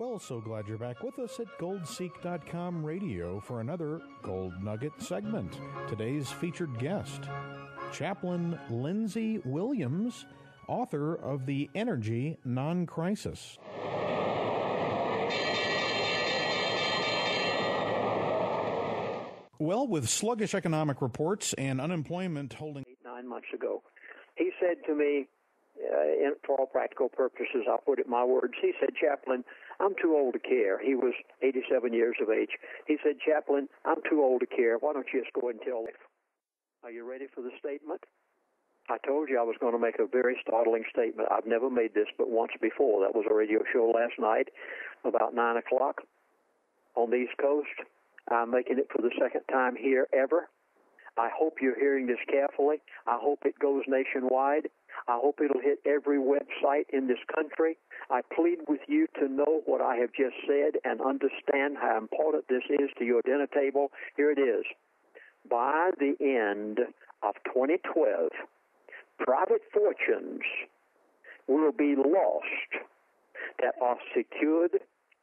Well, so glad you're back with us at goldseek.com radio for another Gold Nugget segment. Today's featured guest, Chaplain Lindsey Williams, author of The Energy Non-Crisis. Well, with sluggish economic reports and unemployment holding 9 months ago, he said to me, for all practical purposes, I'll put it in my words, he said, Chaplain, I'm too old to care. He was 87 years of age. He said, Chaplain, I'm too old to care. Why don't you just go and tell me? Are you ready for the statement? I told you I was going to make a very startling statement. I've never made this but once before. That was a radio show last night about 9 o'clock on the East Coast. I'm making it for the second time here ever. I hope you're hearing this carefully. I hope it goes nationwide. I hope it'll hit every website in this country. I plead with you to know what I have just said and understand how important this is to your dinner table. Here it is. By the end of 2012, private fortunes will be lost that are secured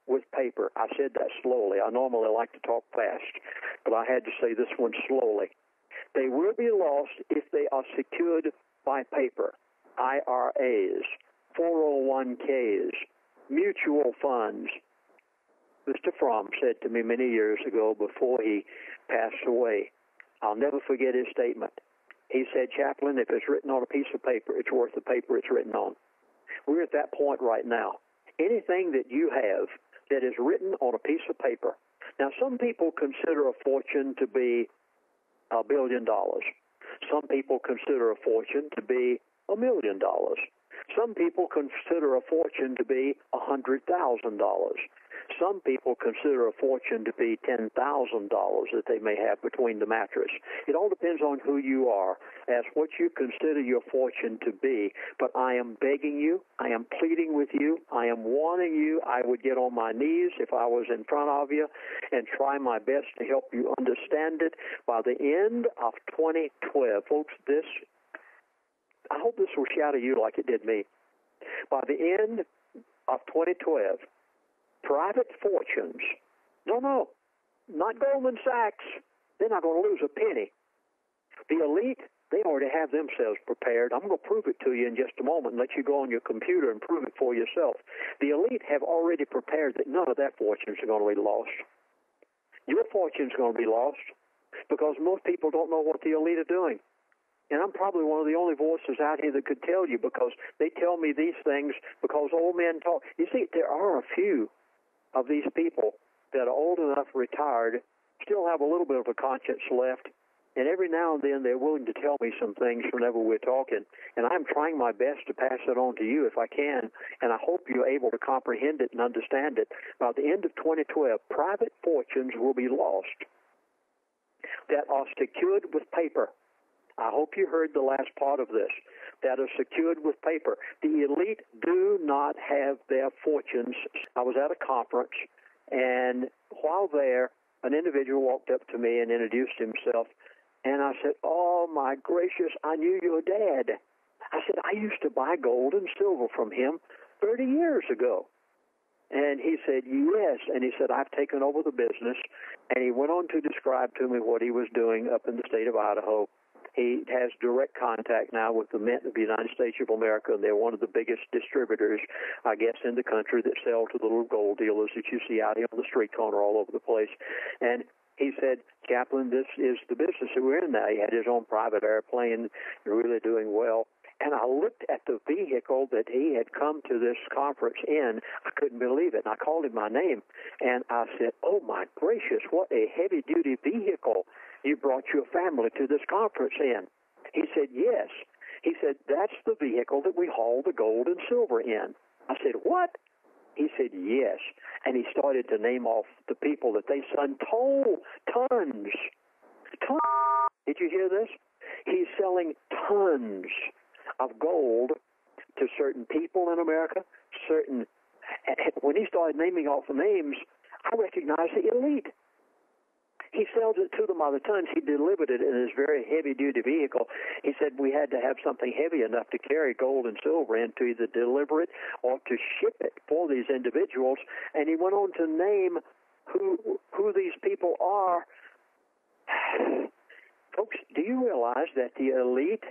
with paper. I said that slowly. I normally like to talk fast, but I had to say this one slowly. They will be lost if they are secured by paper. IRAs, 401ks, mutual funds. Mr. Fromm said to me many years ago before he passed away, I'll never forget his statement. He said, Chaplain, if it's written on a piece of paper, it's worth the paper it's written on. We're at that point right now. Anything that you have that is written on a piece of paper. Now, some people consider a fortune to be $1 billion. Some people consider a fortune to be $1 million. Some people consider a fortune to be $100,000. Some people consider a fortune to be $10,000 that they may have between the mattress. It all depends on who you are as what you consider your fortune to be. But I am begging you, I am pleading with you, I am warning you. I would get on my knees if I was in front of you and try my best to help you understand it. By the end of 2012, folks, I hope this will shatter you like it did me. By the end of 2012, private fortunes, no, not Goldman Sachs, they're not going to lose a penny. The elite, they already have themselves prepared. I'm going to prove it to you in just a moment and let you go on your computer and prove it for yourself. The elite have already prepared that none of their fortunes are going to be lost. Your fortune's going to be lost because most people don't know what the elite are doing. And I'm probably one of the only voices out here that could tell you because they tell me these things because old men talk. You see, there are a few of these people that are old enough, retired, still have a little bit of a conscience left, and every now and then they're willing to tell me some things whenever we're talking, and I'm trying my best to pass it on to you if I can, and I hope you're able to comprehend it and understand it. By the end of 2012, private fortunes will be lost that are secured with paper. I hope you heard the last part of this, that are secured with paper. The elite do not have their fortunes. I was at a conference, and while there, an individual walked up to me and introduced himself, and I said, oh, my gracious, I knew your dad. I said, I used to buy gold and silver from him 30 years ago. And he said, yes. And he said, I've taken over the business. And he went on to describe to me what he was doing up in the state of Idaho. He has direct contact now with the Mint of the United States of America, and they're one of the biggest distributors, I guess, in the country that sell to the little gold dealers that you see out here on the street corner all over the place. And he said, Chaplain, this is the business that we're in now. He had his own private airplane, really doing well. And I looked at the vehicle that he had come to this conference in. I couldn't believe it. And I called him by name. And I said, oh, my gracious, what a heavy-duty vehicle you brought your family to this conference in. He said, yes. He said, that's the vehicle that we haul the gold and silver in. I said, what? He said, yes. And he started to name off the people that they send tons. Did you hear this? He's selling tons of gold to certain people in America, when he started naming off the names, I recognized the elite. He sells it to them by the tons. He delivered it in his very heavy-duty vehicle. He said we had to have something heavy enough to carry gold and silver in to either deliver it or to ship it for these individuals. And he went on to name who these people are. Folks, do you realize that the elite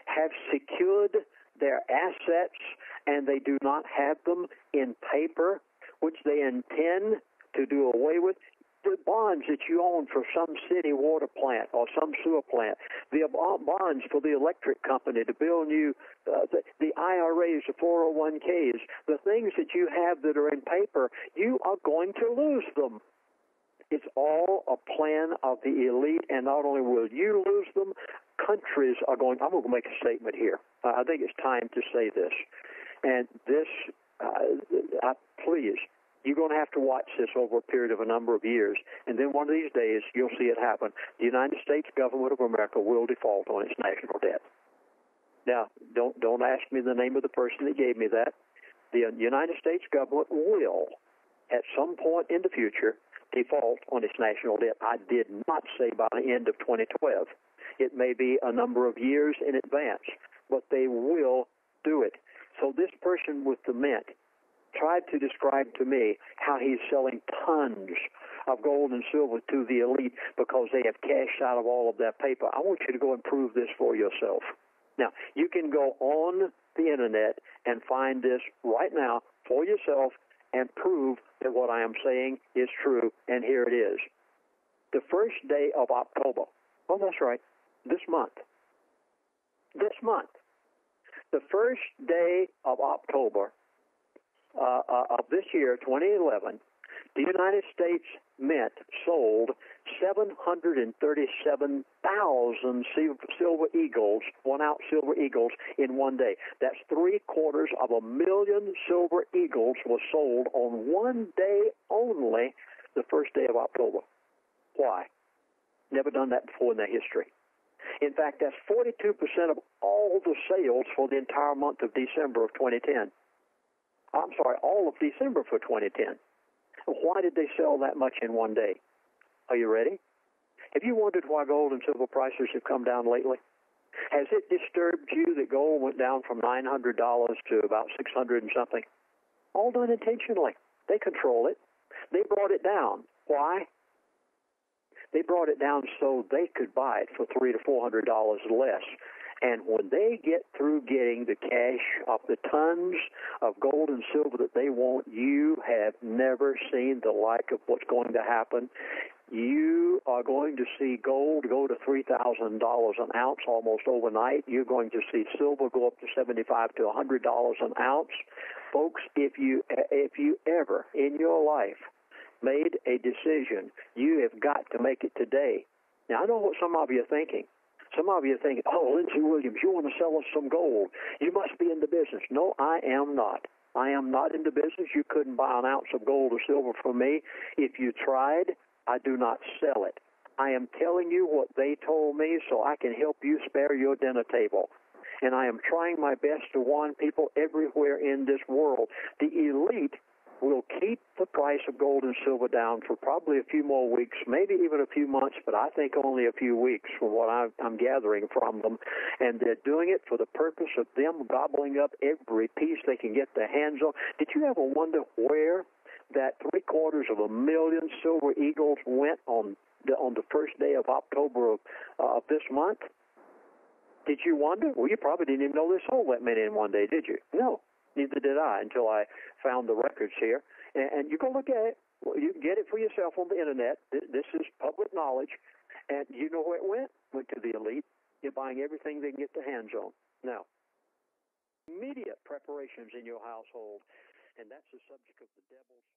have secured their assets and they do not have them in paper, which they intend to do away with? The bonds that you own for some city water plant or some sewer plant, the bonds for the electric company to build new, the IRAs, the 401ks, the things that you have that are in paper, you are going to lose them. It's all a plan of the elite, and not only will you lose them, countries are going. I'm going to make a statement here. I think it's time to say this. And this, please, you're going to have to watch this over a period of a number of years, and then one of these days you'll see it happen. The United States government of America will default on its national debt. Now, don't ask me the name of the person that gave me that. The United States government will, at some point in the future, default on its national debt. I did not say by the end of 2012. It may be a number of years in advance, but they will do it. So this person with the mint tried to describe to me how he's selling tons of gold and silver to the elite because they have cashed out of all of that paper. I want you to go and prove this for yourself. Now, you can go on the internet and find this right now for yourself and prove that what I am saying is true, and here it is. The first day of October, oh, that's right, this month, the first day of October of this year, 2011, the United States Mint sold 737,000 silver eagles, 1-ounce silver eagles, in one day. That's 750,000 silver eagles was sold on one day only, the first day of October. Why? Never done that before in their history. In fact, that's 42% of all the sales for the entire month of December of 2010. I'm sorry, all of December for 2010. Why did they sell that much in one day? Are you ready? Have you wondered why gold and silver prices have come down lately? Has it disturbed you that gold went down from $900 to about $600 and something? All done intentionally. They control it. They brought it down. Why? They brought it down so they could buy it for $300 to $400 less. And when they get through getting the cash of the tons of gold and silver that they want, you have never seen the like of what's going to happen. You are going to see gold go to $3,000 an ounce almost overnight. You're going to see silver go up to $75 to $100 an ounce. Folks, if you ever in your life made a decision, you have got to make it today. Now, I know what some of you are thinking. Some of you are thinking, oh, Lindsey Williams, you want to sell us some gold. You must be in the business. No, I am not. I am not in the business. You couldn't buy an ounce of gold or silver from me. If you tried, I do not sell it. I am telling you what they told me so I can help you spare your dinner table. And I am trying my best to warn people everywhere in this world. The elite will keep the price of gold and silver down for probably a few more weeks, maybe even a few months, but I think only a few weeks from what I'm gathering from them. And they're doing it for the purpose of them gobbling up every piece they can get their hands on. Did you ever wonder where that 750,000 silver eagles went on the first day of October of this month? Did you wonder? Well, you probably didn't even know they sold that many in one day, did you? No. Neither did I until I found the records here. And you go look at it. You can get it for yourself on the internet. This is public knowledge. And you know where it went? Went to the elite. You're buying everything they can get their hands on. Now, immediate preparations in your household. And that's the subject of the devil's.